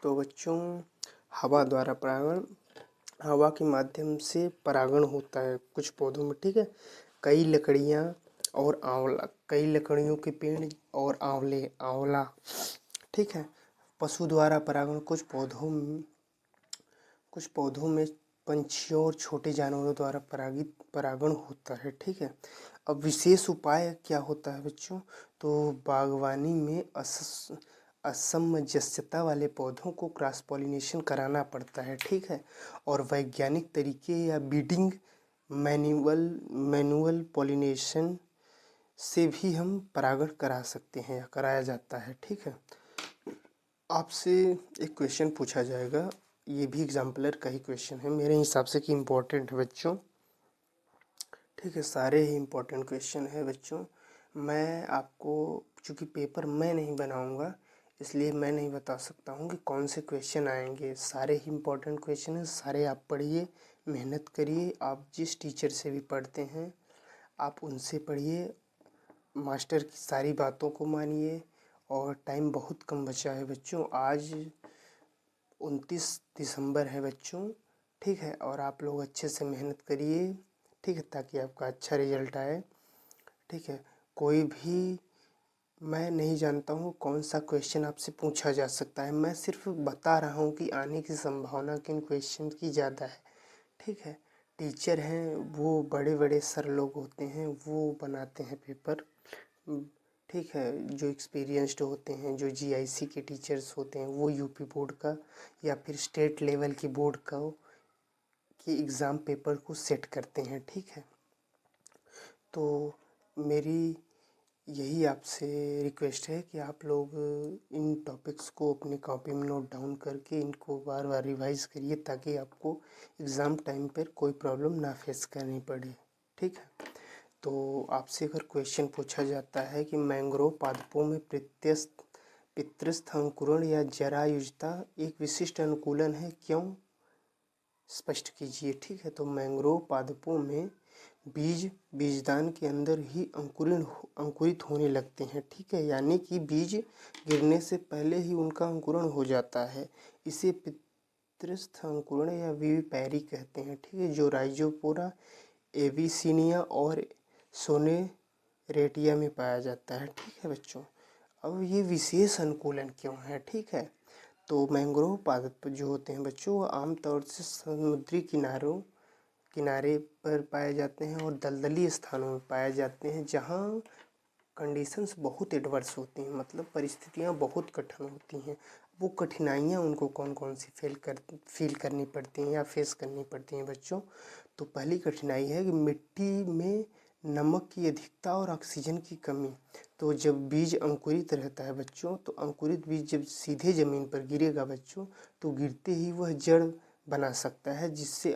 तो बच्चों हवा द्वारा परागण, हवा के माध्यम से परागण होता है कुछ पौधों में, ठीक है। कई लकड़ियों के पेड़ और आंवला, ठीक है। पशु द्वारा परागण, कुछ पौधों में पंछियों और छोटे जानवरों द्वारा परागण होता है, ठीक है। अब विशेष उपाय क्या होता है बच्चों। तो बागवानी में असमंजसता वाले पौधों को क्रॉस पॉलिनेशन कराना पड़ता है, ठीक है। और वैज्ञानिक तरीके या बीडिंग मैनुअल पॉलिनेशन से भी हम परागण करा सकते हैं या कराया जाता है, ठीक है। आपसे एक क्वेश्चन पूछा जाएगा, ये भी एग्जाम्पलर का ही क्वेश्चन है मेरे हिसाब से कि इम्पोर्टेंट है बच्चों, ठीक है। सारे ही इम्पोर्टेंट क्वेश्चन है बच्चों। मैं आपको, चूँकि पेपर मैं नहीं बनाऊंगा इसलिए मैं नहीं बता सकता हूँ कि कौन से क्वेश्चन आएंगे। सारे ही इम्पोर्टेंट क्वेश्चन हैं, सारे आप पढ़िए, मेहनत करिए। आप जिस टीचर से भी पढ़ते हैं आप उनसे पढ़िए, मास्टर की सारी बातों को मानिए। और टाइम बहुत कम बचा है बच्चों, आज 29 दिसंबर है बच्चों, ठीक है। और आप लोग अच्छे से मेहनत करिए, ठीक है, ताकि आपका अच्छा रिजल्ट आए, ठीक है। कोई भी, मैं नहीं जानता हूँ कौन सा क्वेश्चन आपसे पूछा जा सकता है, मैं सिर्फ बता रहा हूँ कि आने की संभावना किन क्वेश्चन की ज़्यादा है, ठीक है। टीचर हैं वो बड़े बड़े सर लोग होते हैं, वो बनाते हैं पेपर, ठीक है। जो एक्सपीरियंस्ड होते हैं, जो जीआईसी के टीचर्स होते हैं, वो यूपी बोर्ड का या फिर स्टेट लेवल की बोर्ड का कि एग्ज़ाम पेपर को सेट करते हैं, ठीक है। तो मेरी यही आपसे रिक्वेस्ट है कि आप लोग इन टॉपिक्स को अपनी कॉपी में नोट डाउन करके इनको बार बार रिवाइज करिए, ताकि आपको एग्ज़ाम टाइम पर कोई प्रॉब्लम ना फेस करनी पड़े, ठीक है। तो आपसे अगर क्वेश्चन पूछा जाता है कि मैंग्रोव पादपों में पितृस्थ अंकुरण या जरायुजता एक विशिष्ट अनुकूलन है, क्यों, स्पष्ट कीजिए, ठीक है। तो मैंग्रोव पादपों में बीजदान के अंदर ही अंकुरित होने लगते हैं, ठीक है। यानी कि बीज गिरने से पहले ही उनका अंकुरण हो जाता है। इसे पितृस्थ अंकुरण या विविपैरी कहते हैं, ठीक है। जो राइजोपोरा, एविसिनिया और सोनेरेटिया में पाया जाता है, ठीक है बच्चों। अब ये विशेष अनुकूलन क्यों है, ठीक है। तो मैंग्रोव पादप जो होते हैं बच्चों, वो आमतौर से समुद्री किनारे पर पाए जाते हैं और दलदली स्थानों में पाए जाते हैं, जहाँ कंडीशंस बहुत एडवर्स होती हैं, मतलब परिस्थितियाँ बहुत कठिन होती हैं। वो कठिनाइयाँ उनको कौन कौन सी फील करनी पड़ती हैं या फेस करनी पड़ती हैं बच्चों। तो पहली कठिनाई है कि मिट्टी में नमक की अधिकता और ऑक्सीजन की कमी। तो जब बीज अंकुरित रहता है बच्चों, तो अंकुरित बीज जब सीधे ज़मीन पर गिरेगा बच्चों, तो गिरते ही वह जड़ बना सकता है, जिससे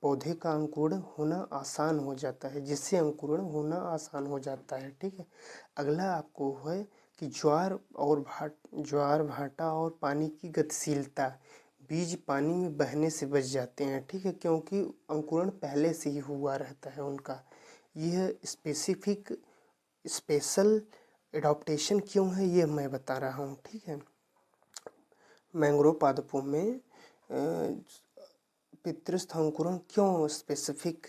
पौधे का अंकुरण होना आसान हो जाता है, जिससे अंकुरण होना आसान हो जाता है, ठीक है। अगला आपको है कि ज्वार भाटा और पानी की गतिशीलता। बीज पानी में बहने से बच जाते हैं, ठीक है, क्योंकि अंकुरण पहले से ही हुआ रहता है उनका। यह स्पेशल एडॉप्टेशन क्यों है, ये मैं बता रहा हूँ, ठीक है। मैंग्रोव पादपों में पितृस्थ अंकुरण क्यों स्पेसिफिक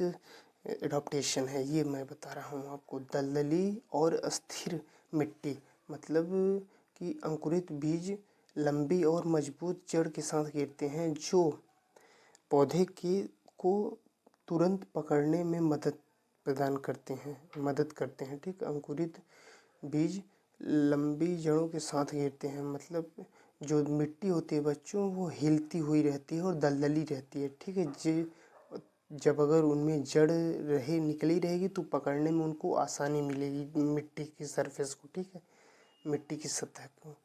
एडॉप्टेशन है, ये मैं बता रहा हूँ आपको। दलदली और अस्थिर मिट्टी, मतलब कि अंकुरित बीज लंबी और मजबूत जड़ के साथ गिरते हैं, जो पौधे को तुरंत पकड़ने में मदद करते हैं, ठीक। अंकुरित बीज लंबी जड़ों के साथ गिरते हैं, मतलब जो मिट्टी होती है बच्चों, वो हिलती हुई रहती है और दलदली रहती है, ठीक है। जब अगर उनमें जड़ निकली रहेगी तो पकड़ने में उनको आसानी मिलेगी मिट्टी की सरफेस को, ठीक है, मिट्टी की सतह को,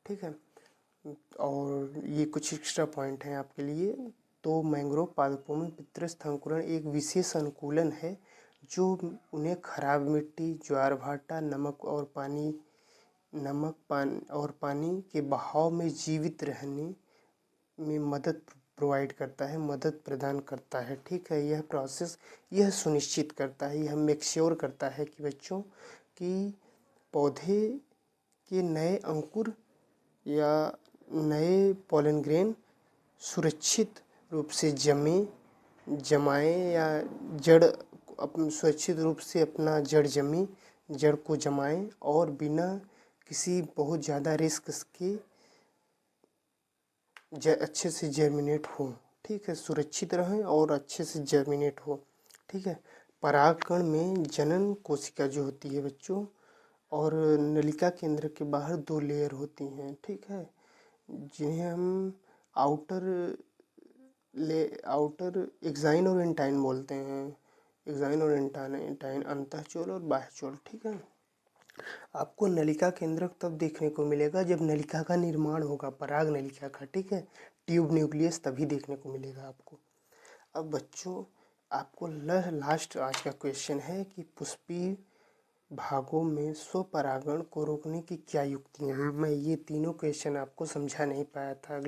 ठीक है। और ये कुछ एक्स्ट्रा पॉइंट हैं आपके लिए। तो मैंग्रोव पादपों में पितृस्थ अंकुरण एक विशेष अनुकूलन है, जो उन्हें खराब मिट्टी, ज्वार भाटा, नमक और पानी के बहाव में जीवित रहने में मदद प्रदान करता है, ठीक है। यह प्रोसेस यह सुनिश्चित करता है, यह मेक श्योर करता है कि बच्चों कि पौधे के नए अंकुर या नए पॉलन ग्रेन सुरक्षित रूप से जमाएं या सुरक्षित रूप से अपना जड़ को जमाएं और बिना किसी बहुत ज़्यादा रिस्क के अच्छे से जर्मिनेट हो, ठीक है, सुरक्षित रहें और अच्छे से जर्मिनेट हो, ठीक है। परागकण में जनन कोशिका जो होती है बच्चों, और नलिका केंद्र के बाहर 2 लेयर होती हैं, ठीक है, जिन्हें हम आउटर आउटर एक्साइन और इंटाइन बोलते हैं। एक्साइन और इंटाइन अंतःचोल और बाह्यचोल, ठीक है। आपको नलिका केंद्रक तब देखने को मिलेगा जब नलिका का निर्माण होगा, पराग नलिका का, ठीक है। ट्यूब न्यूक्लियस तभी देखने को मिलेगा आपको। अब बच्चों, आपको लास्ट आज का क्वेश्चन है कि पुष्पीय भागों में स्वपरागण को रोकने की क्या युक्तियां हैं। मैं ये तीनों क्वेश्चन आपको समझा नहीं पाया था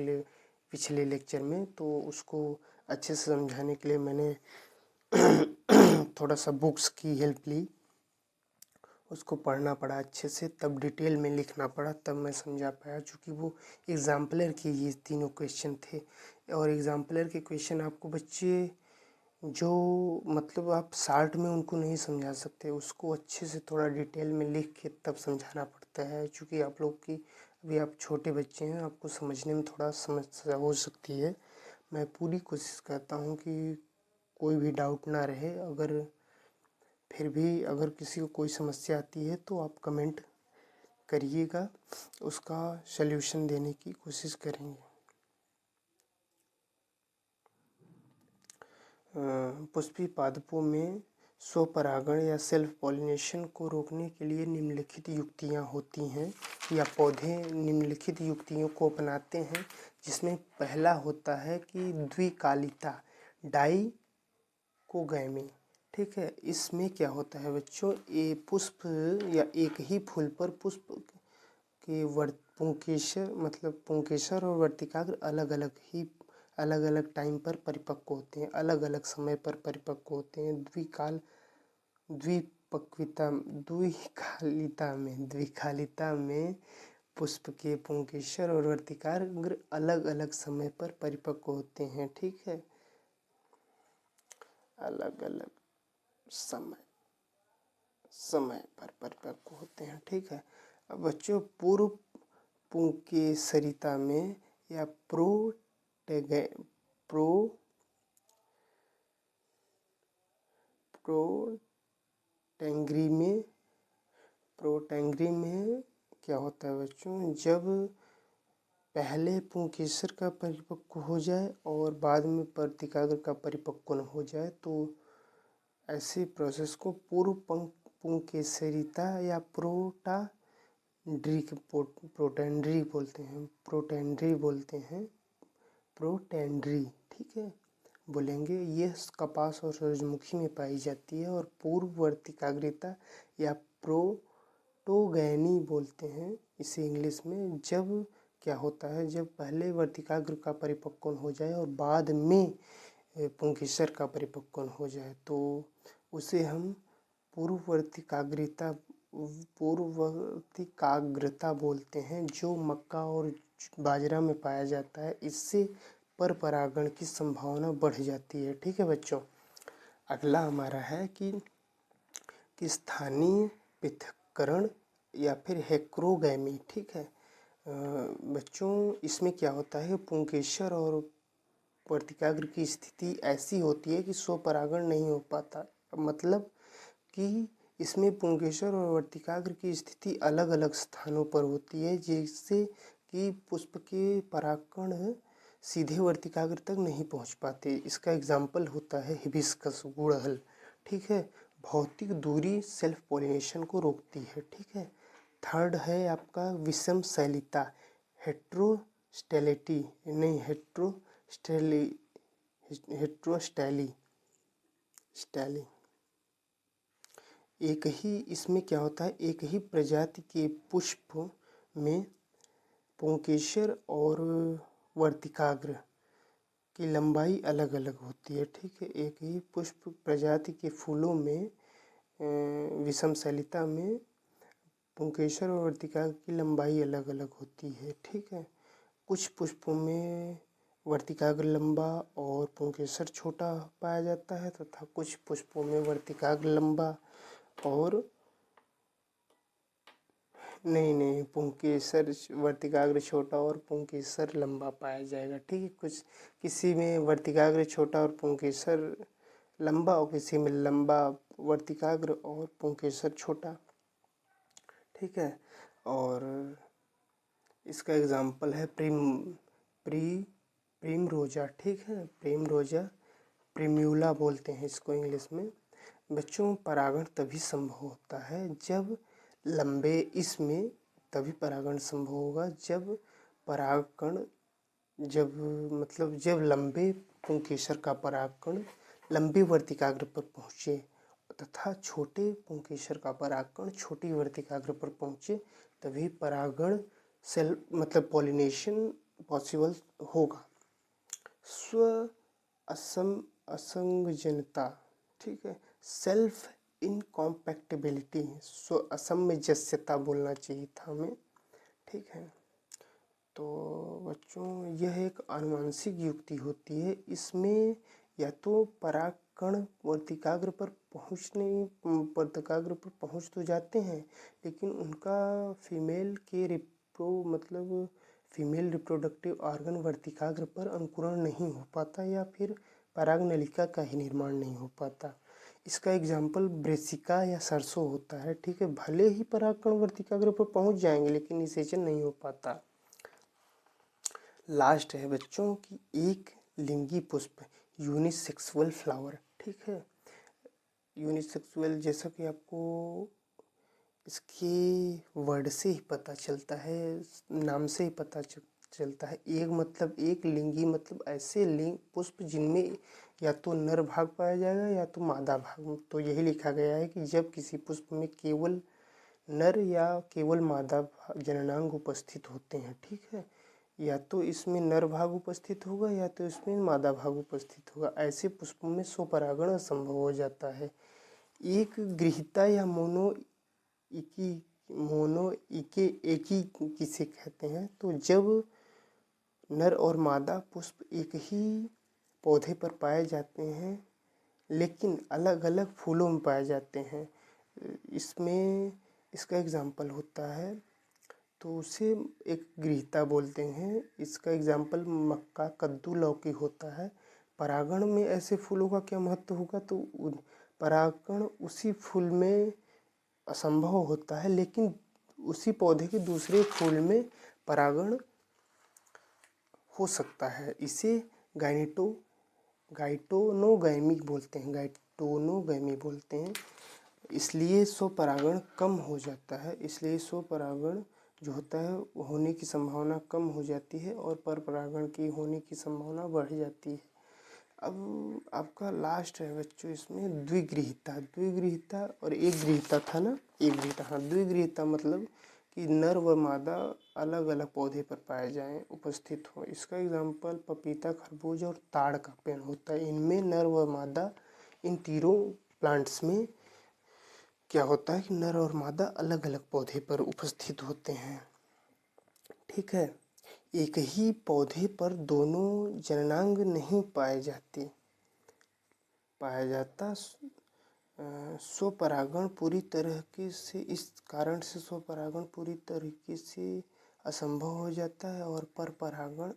पिछले लेक्चर में, तो उसको अच्छे से समझाने के लिए मैंने थोड़ा सा बुक्स की हेल्प ली, उसको पढ़ना पड़ा अच्छे से, तब डिटेल में लिखना पड़ा, तब मैं समझा पाया। चूँकि वो एग्जाम्पलर के ये तीनों क्वेश्चन थे, और एग्जाम्पलर के क्वेश्चन आपको बच्चे जो मतलब आप शार्ट में उनको नहीं समझा सकते, उसको अच्छे से थोड़ा डिटेल में लिख के तब समझाना पड़ता है। चूँकि आप लोग की अभी आप छोटे बच्चे हैं, आपको समझने में थोड़ा समस्या हो सकती है। मैं पूरी कोशिश करता हूँ कि कोई भी डाउट ना रहे। फिर भी अगर किसी को कोई समस्या आती है तो आप कमेंट करिएगा, उसका सल्यूशन देने की कोशिश करेंगे। पुष्पीय पादपों में स्वपरागण या सेल्फ पॉलिनेशन को रोकने के लिए निम्नलिखित युक्तियां होती हैं, या पौधे निम्नलिखित युक्तियों को अपनाते हैं, जिसमें पहला होता है कि द्विकालिता, डाइकोगैमी, ठीक है। इसमें क्या होता है बच्चों, ये पुष्प या एक ही फूल पर पुष्प के पुंकेसर मतलब पुंकेसर और वर्तिकाग्र अलग अलग टाइम पर परिपक्व होते हैं, अलग अलग समय पर परिपक्व होते हैं। द्विकालिता में पुष्प के पुंकेसर और वर्तिकाग्र अलग अलग समय पर परिपक्व होते हैं, ठीक है। अलग अलग समय पर परिपक्व होते हैं, ठीक है। अब बच्चों, पूर्व पुंकेसरिता में या प्रोटैंग्री में क्या होता है बच्चों, जब पहले पुंकेसर का परिपक्व हो जाए और बाद में वर्तिकाग्र का परिपक्व हो जाए, तो ऐसे प्रोसेस को पूर्व पुंकेसरिता या प्रोटेंड्री बोलते हैं, ठीक है, बोलेंगे। ये कपास और सूरजमुखी में पाई जाती है। और पूर्व वर्तिकाग्रता या प्रोटोगैनी बोलते हैं इसे इंग्लिश में, जब क्या होता है, जब पहले वर्तिकाग्र का परिपक्व हो जाए और बाद में पुंकेसर का परिपक्व हो जाए, तो उसे हम पूर्ववर्तिकाग्रता बोलते हैं, जो मक्का और बाजरा में पाया जाता है। इससे पर परागण की संभावना बढ़ जाती है, ठीक है बच्चों। अगला हमारा है कि स्थानीय पृथक्करण या फिर हेक्रोगैमी, ठीक है। बच्चों, इसमें क्या होता है, पुंकेसर और वर्तिकाग्र की स्थिति ऐसी होती है कि स्वपरागण नहीं हो पाता। मतलब कि इसमें पुंकेसर और वर्तिकाग्र की स्थिति अलग अलग स्थानों पर होती है, जिससे कि पुष्प के परागकण सीधे वर्तिकाग्र तक नहीं पहुंच पाते। इसका एग्जाम्पल होता है हिबिस्कस, गुड़हल, ठीक है। भौतिक दूरी सेल्फ पॉलिनेशन को रोकती है, ठीक है। थर्ड है आपका विषम शैलिता, हेट्रोस्टेलिटी नहीं हेट्रोस्टैली इसमें क्या होता है, एक ही प्रजाति के पुष्प में पुंकेसर और वर्तिकाग्र की लंबाई अलग अलग होती है, ठीक है। एक ही पुष्प प्रजाति के फूलों में विषम शैलिता में पुंकेसर और वर्तिकाग्र की लंबाई अलग अलग होती है, ठीक है। कुछ पुष्पों में वर्तिकाग्र लंबा और पुंकेसर छोटा पाया जाता है, तथा कुछ पुष्पों में वर्तिकाग्र लंबा और नहीं पुंकेसर वर्तिकाग्र छोटा और पुंकेसर लंबा पाया जाएगा, ठीक है। कुछ किसी में वर्तिकाग्र छोटा और पुंकेसर लंबा, और किसी में लंबा वर्तिकाग्र और पुंकेसर छोटा, ठीक है। और इसका एग्जाम्पल है प्रीम रोजा, ठीक है। प्रीम रोजा, प्रीम्यूला बोलते हैं इसको इंग्लिश में। बच्चों, परागण तभी संभव होता है जब लंबे इसमें तभी परागण संभव होगा जब परागकण जब लंबे पुंकेसर का परागकण लंबी वर्तिकाग्र पर पहुँचे तथा छोटे पुंकेसर का परागकण छोटी वर्तिकाग्र पर पहुँचे, तभी परागण पॉलिनेशन पॉसिबल होगा। स्व असंगजनता, ठीक है। सेल्फ इनकॉम्पैक्टिबिलिटी, स्व असमंजस्यता बोलना चाहिए था हमें, ठीक है। तो बच्चों, यह एक आनुवंशिक युक्ति होती है। इसमें या तो परागकण वर्तिकाग्र पर पहुंच तो जाते हैं, लेकिन उनका फीमेल रिप्रोडक्टिव ऑर्गन वर्तिकाग्र पर अंकुरण नहीं हो पाता या फिर पराग नलिका का ही निर्माण नहीं हो पाता। इसका एग्जाम्पल ब्रेसिका या सरसों होता है, ठीक है। भले ही परागकण वर्तिकाग्र पर पहुंच जाएंगे लेकिन निषेचन नहीं हो पाता। लास्ट है बच्चों की एक लिंगी पुष्प, यूनिसेक्सुअल फ्लावर, ठीक है। यूनिसेक्सुअल, जैसा कि आपको इसके वर्ड से ही पता चलता है, नाम से ही पता चलता है। एक लिंगी मतलब ऐसे लिंग पुष्प जिनमें या तो नर भाग पाया जाएगा या तो मादा भाग। तो यही लिखा गया है कि जब किसी पुष्प में केवल नर या केवल मादा जननांग उपस्थित होते हैं, ठीक है। या तो इसमें नर भाग उपस्थित होगा या तो इसमें मादा भाग उपस्थित होगा। ऐसे पुष्पों में स्वपरागण असंभव हो जाता है। एक गृहीता या एकी किसे कहते हैं? तो जब नर और मादा पुष्प एक ही पौधे पर पाए जाते हैं लेकिन अलग अलग फूलों में पाए जाते हैं, इसमें इसका एग्जाम्पल होता है, तो उसे एक गृहीता बोलते हैं। इसका एग्जाम्पल मक्का, कद्दू, लौकी होता है। परागण में ऐसे फूलों का क्या महत्व होगा? तो परागण उसी फूल में असंभव होता है, लेकिन उसी पौधे के दूसरे फूल में परागण हो सकता है। इसे गाइटोनोगैमी बोलते हैं। इसलिए स्वपरागण कम हो जाता है। इसलिए स्वपरागण जो होता है होने की संभावना कम हो जाती है और परपरागण की होने की संभावना बढ़ जाती है। अब आपका लास्ट है बच्चों इसमें द्विगृहीता और एक गृहीता था ना, एक गृहीता। हाँ, द्विगृहीता मतलब कि नर व मादा अलग अलग पौधे पर पाए जाएं, उपस्थित हो। इसका एग्जाम्पल पपीता, खरबूज और ताड़ का पेड़ होता है। इनमें नर व मादा, इन तीनों प्लांट्स में क्या होता है कि नर और मादा अलग अलग पौधे पर उपस्थित होते हैं, ठीक है। एक ही पौधे पर दोनों जननांग नहीं पाया जाता। स्वपरागण पूरी तरीके से, इस कारण से स्वपरागण पूरी तरीके से असंभव हो जाता है और परपरागण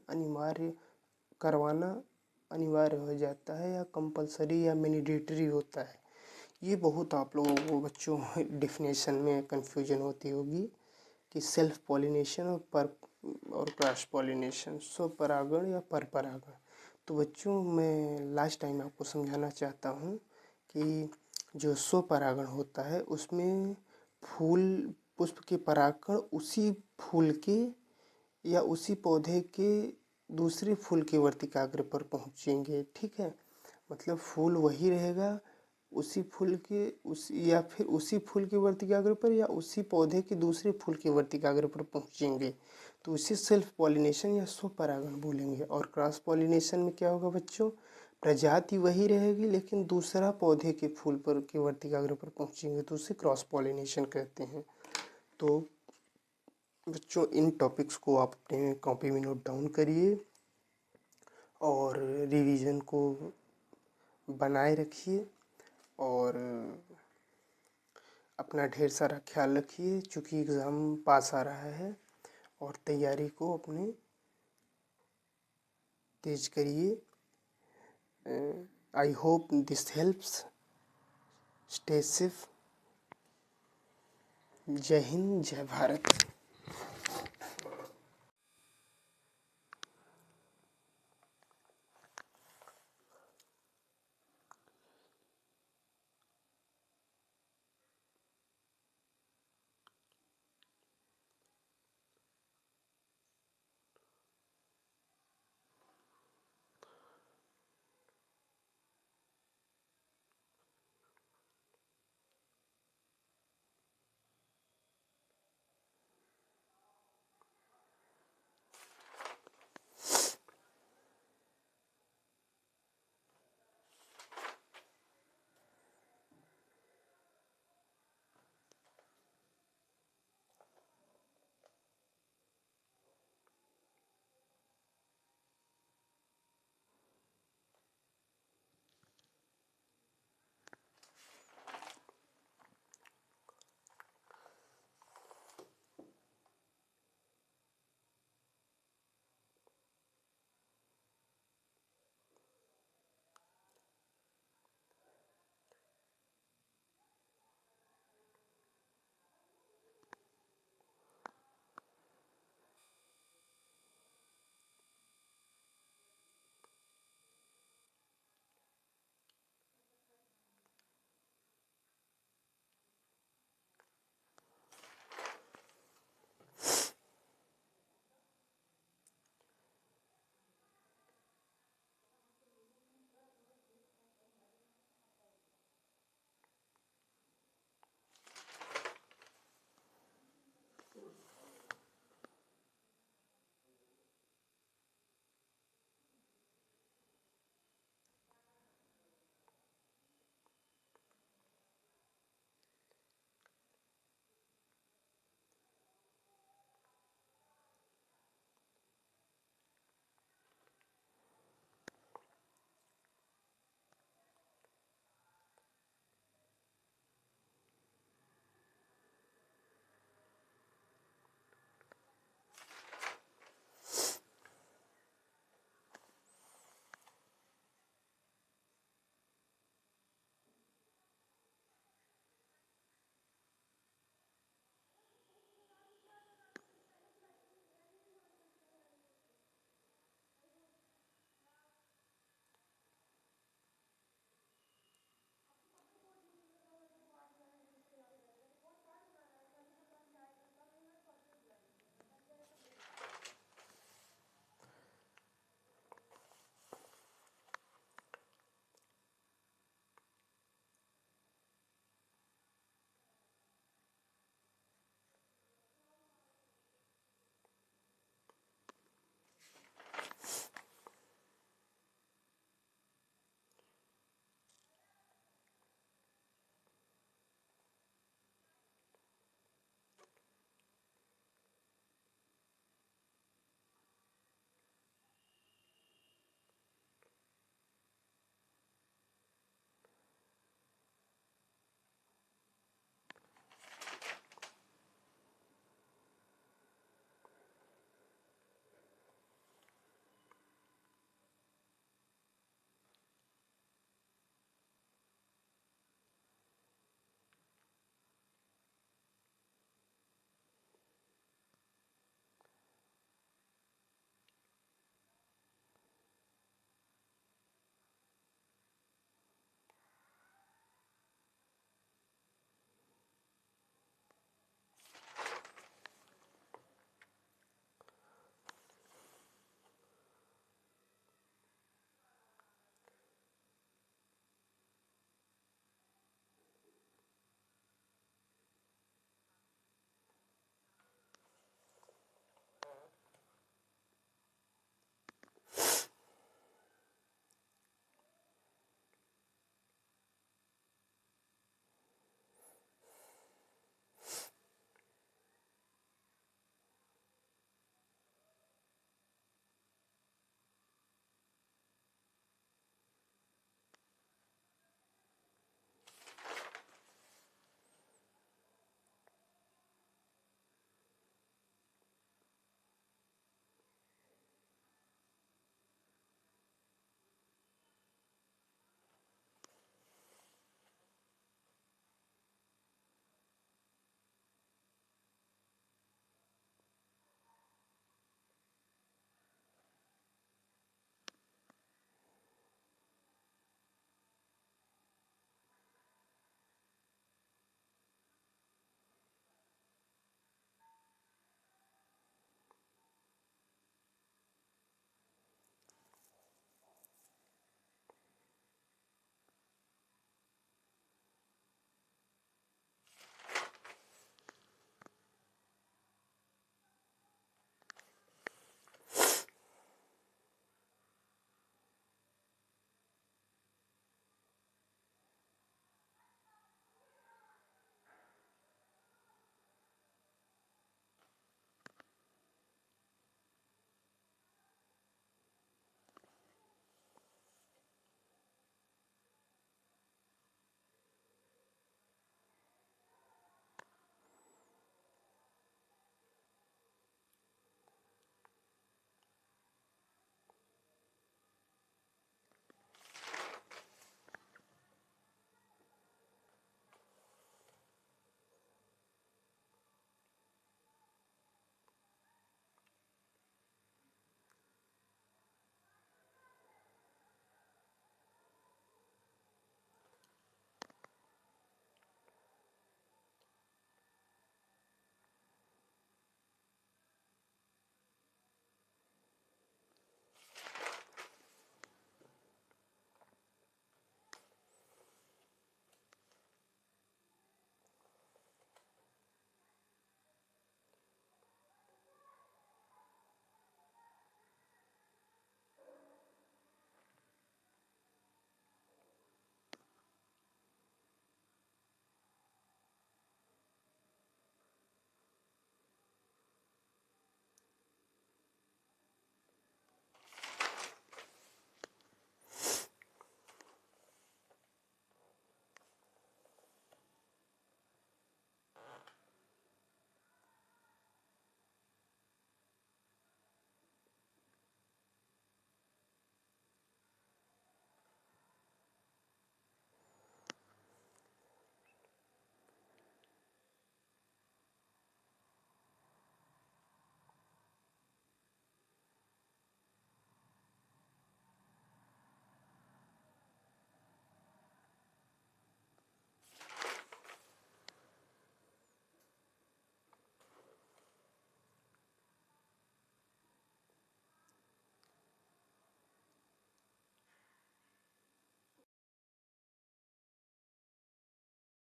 करवाना अनिवार्य हो जाता है या कंपलसरी या मैंडेटरी होता है। ये बहुत आप लोगों को बच्चों डिफिनेशन में कंफ्यूजन होती होगी कि सेल्फ पॉलिनेशन और क्रॉस पॉलिनेशन, स्वपरागण या परपरागण। तो बच्चों, मैं लास्ट टाइम आपको समझाना चाहता हूँ कि जो स्वपरागण होता है उसमें पुष्प के परागकण उसी फूल के या उसी पौधे के दूसरे फूल के वर्तिकाग्र पर पहुँचेंगे, ठीक है। मतलब फूल वही रहेगा उसी फूल के या फिर उसी फूल के वर्तिकाग्र पर या उसी पौधे के दूसरे फूल के वर्तिकाग्र पर पहुँचेंगे, तो इसे सेल्फ पॉलिनेशन या स्वपरागण बोलेंगे। और क्रॉस पॉलिनेशन में क्या होगा बच्चों? प्रजाति वही रहेगी लेकिन दूसरा पौधे के फूल पर के वर्तिकाग्र पर पहुँचेंगे, तो उसे क्रॉस पॉलिनेशन कहते हैं। तो बच्चों, इन टॉपिक्स को आप अपने कॉपी में नोट डाउन करिए और रिवीजन को बनाए रखिए और अपना ढेर सारा ख्याल रखिए, चूँकि एग्ज़ाम पास आ रहा है, और तैयारी को अपने तेज करिए। I hope this helps. Stay safe. जय हिंद, जय भारत।